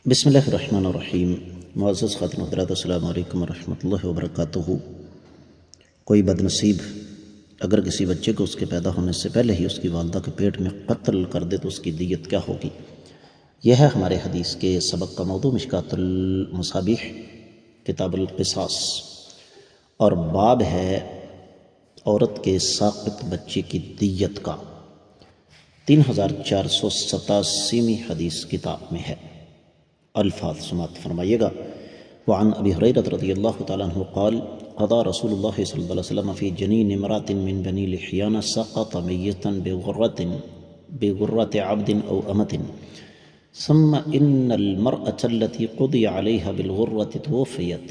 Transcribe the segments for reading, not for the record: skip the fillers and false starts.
بسم اللہ الرحمن الرحیم۔ معزز خاتون حضرات، السلام علیکم ورحمۃ اللہ وبرکاتہ۔ کوئی بد نصیب اگر کسی بچے کو اس کے پیدا ہونے سے پہلے ہی اس کی والدہ کے پیٹ میں قتل کر دے تو اس کی دیت کیا ہوگی؟ یہ ہے ہمارے حدیث کے سبق کا موضوع، مشکوٰۃ المصابیح کتاب القصاص، اور باب ہے عورت کے ساقط بچے کی دیت کا۔ 3487ویں حدیث کتاب میں ہے۔ الفاظ سماعت فرمائیے گا۔ وعن ابی ہریرہ رضی اللہ تعالیٰ عنہ قال قضى رسول اللہ صلی اللہ علیہ وسلم فی جنین امرأة من بنی لحیان سقط میتا بغرة عبد او امة ثم ان المرأة التي قضي عليها بالغرة توفيت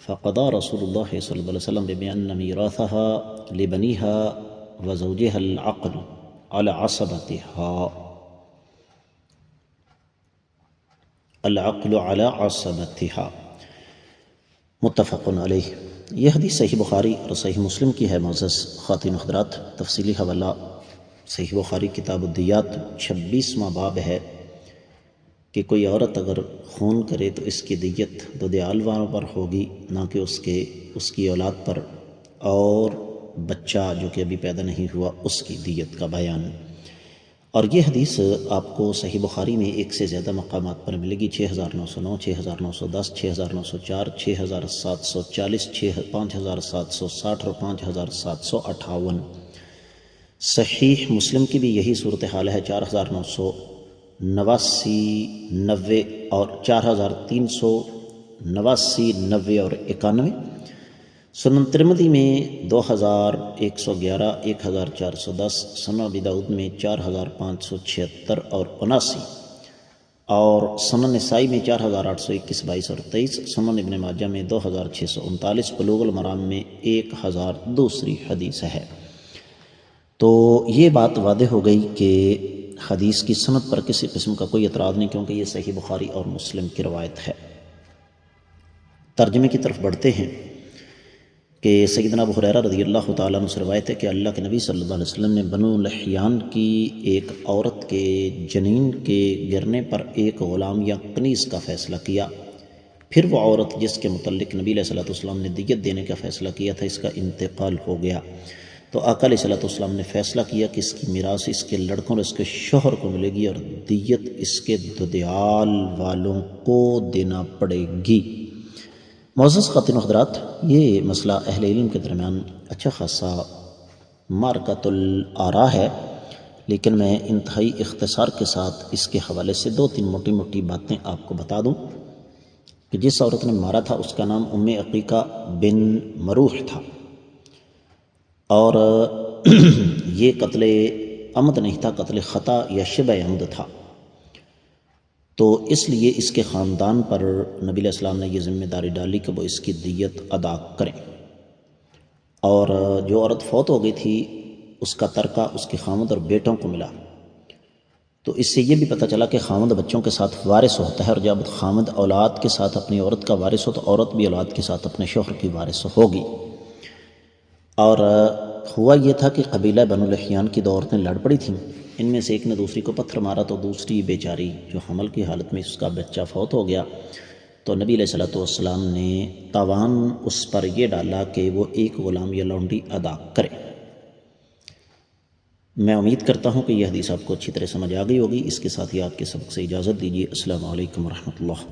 فقضى رسول الله صلی اللہ علیہ وسلم بأن میراثها لبنيها وزوجها العقل على عصبتها العقل على عصبتها متفق علیہ۔ یہ حدیث صحیح بخاری اور صحیح مسلم کی ہے۔ معزز خواتین و حضرات، تفصیلی حوالہ صحیح بخاری کتاب الدیات 26واں باب ہے کہ کوئی عورت اگر خون کرے تو اس کی دیت دودیال والوں پر ہوگی، نہ کہ اس کی اولاد پر، اور بچہ جو کہ ابھی پیدا نہیں ہوا اس کی دیت کا بیان۔ اور یہ حدیث آپ کو صحیح بخاری میں ایک سے زیادہ مقامات پر ملے گی، 6909، 6910، 6904، 6740، 5760 اور 5758۔ صحیح مسلم کی بھی یہی صورتحال ہے، 4989، 90 اور 4389، 90 اور 91۔ سنن ترمذی میں 2111، 1410، سنن ابی داؤد میں 4576 اور 79، اور سنن نسائی میں 4821، 22 اور 23، سنن ابن ماجہ میں 2639، بلوغ المرام میں 1000 دوسری حدیث ہے۔ تو یہ بات واضح ہو گئی کہ حدیث کی سند پر کسی قسم کا کوئی اعتراض نہیں، کیونکہ یہ صحیح بخاری اور مسلم کی روایت ہے۔ ترجمے کی طرف بڑھتے ہیں کہ سیدنا ابو ہریرہ رضی اللہ تعالیٰ عنہ سے روایت ہے کہ اللہ کے نبی صلی اللہ علیہ وسلم نے بنو لحیان کی ایک عورت کے جنین کے گرنے پر ایک غلام یا کنیز کا فیصلہ کیا۔ پھر وہ عورت جس کے متعلق نبی علیہ السلام نے دیت دینے کا فیصلہ کیا تھا، اس کا انتقال ہو گیا، تو آقا علیہ السلام نے فیصلہ کیا کہ اس کی میراث اس کے لڑکوں اور اس کے شوہر کو ملے گی، اور دیت اس کے دودیال والوں کو دینا پڑے گی۔ معزز خواتین و حضرات، یہ مسئلہ اہل علم کے درمیان اچھا خاصا معرکۃ الآراء ہے، لیکن میں انتہائی اختصار کے ساتھ اس کے حوالے سے 2-3 موٹی موٹی باتیں آپ کو بتا دوں کہ جس عورت نے مارا تھا اس کا نام ام عقیقہ بن مروح تھا، اور یہ قتل عمد نہیں تھا، قتل خطا یا شبہ عمد تھا۔ تو اس لیے اس کے خاندان پر نبی علیہ السلام نے یہ ذمہ داری ڈالی کہ وہ اس کی دیت ادا کریں، اور جو عورت فوت ہو گئی تھی اس کا ترکہ اس کے خاوند اور بیٹوں کو ملا۔ تو اس سے یہ بھی پتہ چلا کہ خاوند بچوں کے ساتھ وارث ہوتا ہے، اور جب خاوند اولاد کے ساتھ اپنی عورت کا وارث ہو تو عورت بھی اولاد کے ساتھ اپنے شوہر کی وارث ہوگی۔ اور ہوا یہ تھا کہ قبیلہ بنو لحیان کی 2 عورتیں لڑ پڑی تھیں، ان میں سے ایک نے دوسری کو پتھر مارا تو دوسری بیچاری جو حمل کی حالت میں اس کا بچہ فوت ہو گیا، تو نبی علیہ السلام نے تاوان اس پر یہ ڈالا کہ وہ ایک غلام یا لونڈی ادا کرے۔ میں امید کرتا ہوں کہ یہ حدیث آپ کو اچھی طرح سمجھ آ گئی ہوگی۔ اس کے ساتھ ہی آپ کے سبق سے اجازت دیجیے۔ السلام علیکم ورحمۃ اللہ۔